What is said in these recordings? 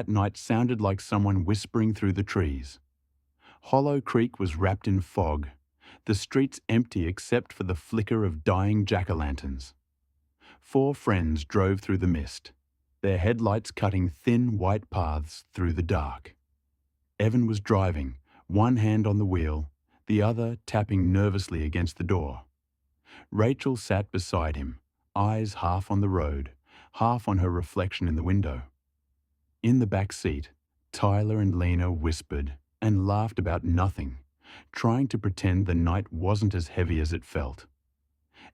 that night sounded like someone whispering through the trees. Hollow Creek was wrapped in fog, the streets empty except for the flicker of dying jack-o'-lanterns. 4 friends drove through the mist, their headlights cutting thin white paths through the dark. Evan was driving, one hand on the wheel, the other tapping nervously against the door. Rachel sat beside him, eyes half on the road, half on her reflection in the window. In the back seat, Tyler and Lena whispered and laughed about nothing, trying to pretend the night wasn't as heavy as it felt.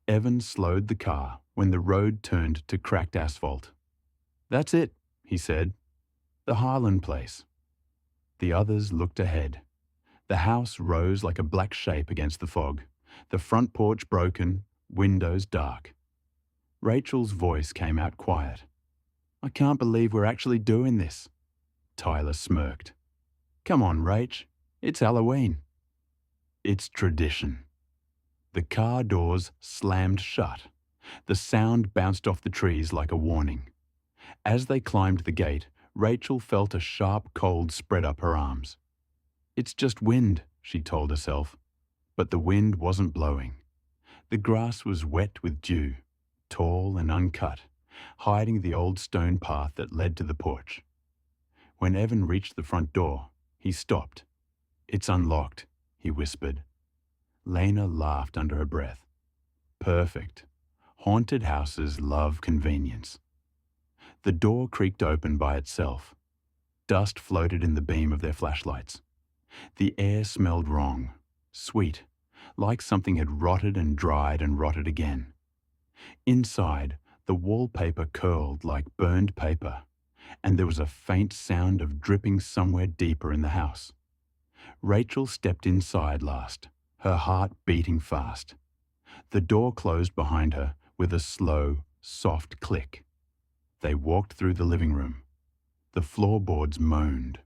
Evan slowed the car when the road turned to cracked asphalt. "That's it," he said. "The Harlan place." The others looked ahead. The house rose like a black shape against the fog, the front porch broken, windows dark. Rachel's voice came out quiet. "I can't believe we're actually doing this." Tyler smirked. "Come on, Rach. It's Halloween." "It's tradition." The car doors slammed shut. The sound bounced off the trees like a warning. As they climbed the gate, Rachel felt a sharp cold spread up her arms. "It's just wind," she told herself. But the wind wasn't blowing. The grass was wet with dew, tall and uncut, hiding the old stone path that led to the porch. When Evan reached the front door, he stopped. "It's unlocked," he whispered. Lena laughed under her breath. "Perfect. Haunted houses love convenience." The door creaked open by itself. Dust floated in the beam of their flashlights. The air smelled wrong, sweet, like something had rotted and dried and rotted again. Inside, the wallpaper curled like burned paper, and there was a faint sound of dripping somewhere deeper in the house. Rachel stepped inside last, her heart beating fast. The door closed behind her with a slow, soft click. They walked through the living room. The floorboards moaned.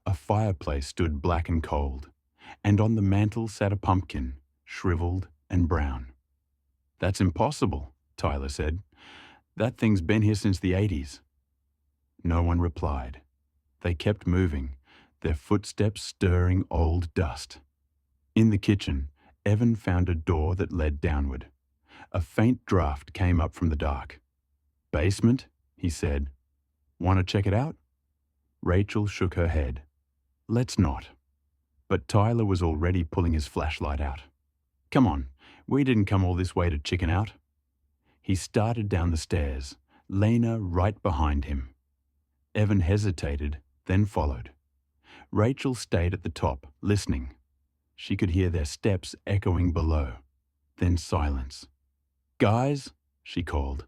A fireplace stood black and cold, and on the mantel sat a pumpkin, shriveled and brown. "That's impossible," Tyler said. "That thing's been here since the 80s. No one replied. They kept moving, their footsteps stirring old dust. In the kitchen, Evan found a door that led downward. A faint draft came up from the dark. "Basement?" he said. "Want to check it out?" Rachel shook her head. "Let's not." But Tyler was already pulling his flashlight out. "Come on, we didn't come all this way to chicken out." He started down the stairs, Lena right behind him. Evan hesitated, then followed. Rachel stayed at the top, listening. She could hear their steps echoing below. Then silence. "Guys?" she called.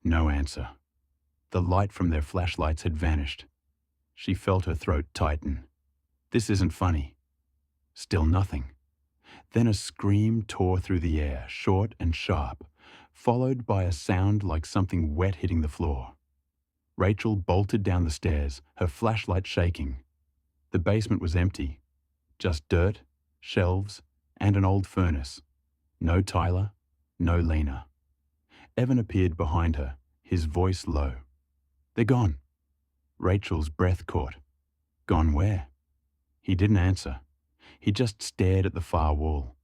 No answer. The light from their flashlights had vanished. She felt her throat tighten. "This isn't funny." Still nothing. Then a scream tore through the air, short and sharp, followed by a sound like something wet hitting the floor. Rachel bolted down the stairs, her flashlight shaking. The basement was empty. Just dirt, shelves, and an old furnace. No Tyler, no Lena. Evan appeared behind her, his voice low. "They're gone." Rachel's breath caught. "Gone where?" He didn't answer. He just stared at the far wall.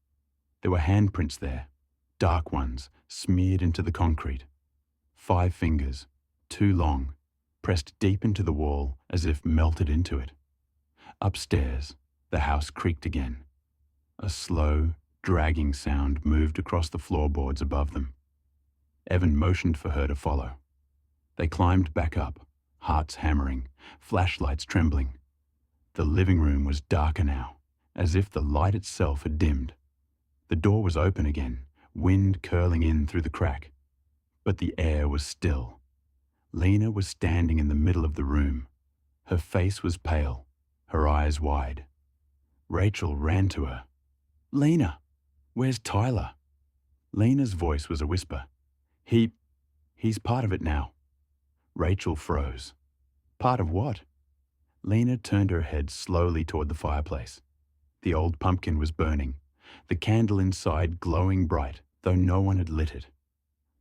There were handprints there, dark ones, smeared into the concrete. 5 fingers, too long, pressed deep into the wall as if melted into it. Upstairs, the house creaked again. A slow, dragging sound moved across the floorboards above them. Evan motioned for her to follow. They climbed back up, hearts hammering, flashlights trembling. The living room was darker now, as if the light itself had dimmed. The door was open again, wind curling in through the crack. But the air was still. Lena was standing in the middle of the room. Her face was pale, her eyes wide. Rachel ran to her. "Lena, where's Tyler?" Lena's voice was a whisper. He's part of it now." Rachel froze. "Part of what?" Lena turned her head slowly toward the fireplace. The old pumpkin was burning, the candle inside glowing bright, though no one had lit it.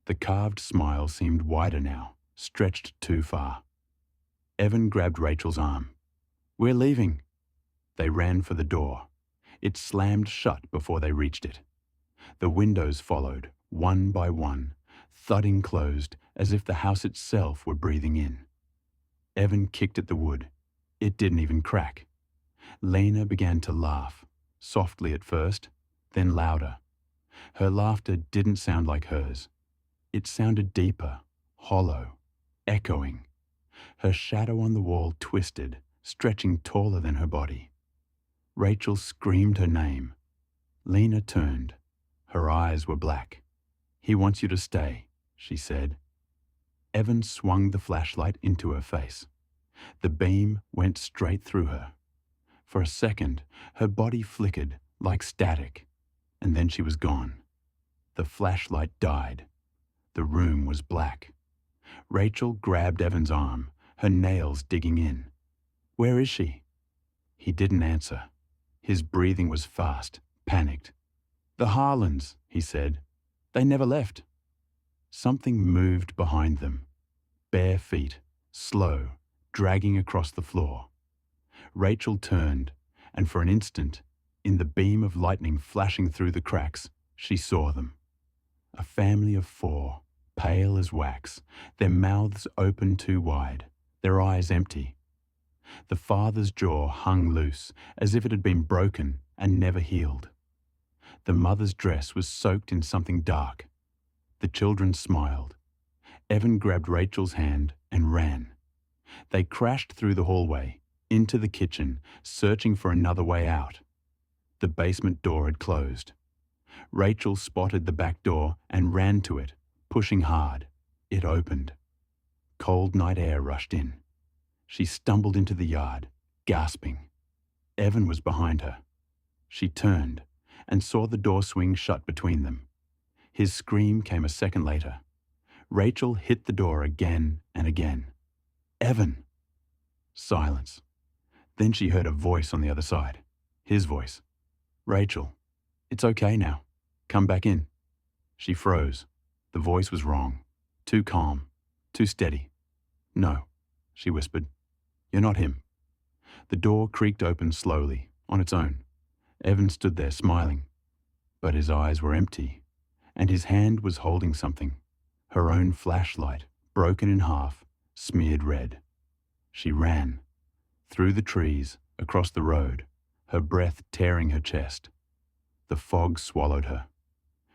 The carved smile seemed wider now, stretched too far. Evan grabbed Rachel's arm. "We're leaving." They ran for the door. It slammed shut before they reached it. The windows followed, one by one, thudding closed as if the house itself were breathing in. Evan kicked at the wood. It didn't even crack. Lena began to laugh, softly at first, then louder. Her laughter didn't sound like hers. It sounded deeper, hollow, echoing. Her shadow on the wall twisted, stretching taller than her body. Rachel screamed her name. Lena turned. Her eyes were black. "He wants you to stay," she said. Evan swung the flashlight into her face. The beam went straight through her. For a second, her body flickered like static, and then she was gone. The flashlight died. The room was black. Rachel grabbed Evan's arm, her nails digging in. "Where is she?" He didn't answer. His breathing was fast, panicked. "The Harlands," he said. "They never left." Something moved behind them. Bare feet, slow, dragging across the floor. Rachel turned, and for an instant, in the beam of lightning flashing through the cracks, she saw them. A family of 4, pale as wax, their mouths open too wide, their eyes empty. The father's jaw hung loose, as if it had been broken and never healed. The mother's dress was soaked in something dark. The children smiled. Evan grabbed Rachel's hand and ran. They crashed through the hallway, into the kitchen, searching for another way out. The basement door had closed. Rachel spotted the back door and ran to it, pushing hard. It opened. Cold night air rushed in. She stumbled into the yard, gasping. Evan was behind her. She turned and saw the door swing shut between them. His scream came a second later. Rachel hit the door again and again. "Evan!" Silence. Then she heard a voice on the other side. His voice. "Rachel, it's okay now. Come back in." She froze. The voice was wrong. Too calm. Too steady. "No," she whispered. "You're not him." The door creaked open slowly, on its own. Evan stood there smiling. But his eyes were empty, and his hand was holding something. Her own flashlight, broken in half, smeared red. She ran. Through the trees, across the road, her breath tearing her chest. The fog swallowed her.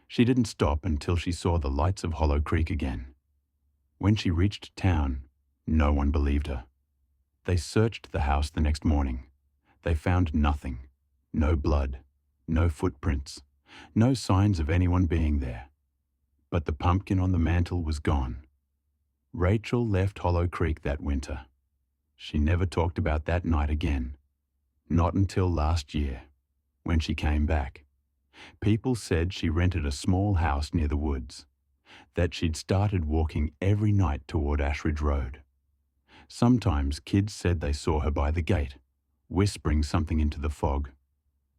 She didn't stop until she saw the lights of Hollow Creek again. When she reached town, no one believed her. They searched the house the next morning. They found nothing. No blood. No footprints. No signs of anyone being there. But the pumpkin on the mantel was gone. Rachel left Hollow Creek that winter. She never talked about that night again. Not until last year, when she came back. People said she rented a small house near the woods, that she'd started walking every night toward Ashridge Road. Sometimes kids said they saw her by the gate, whispering something into the fog.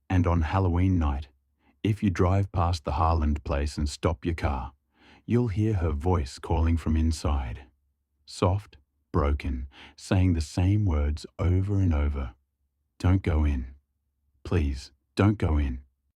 And on Halloween night, if you drive past the Harland place and stop your car, you'll hear her voice calling from inside. Soft, broken, saying the same words over and over. "Don't go in. Please, don't go in."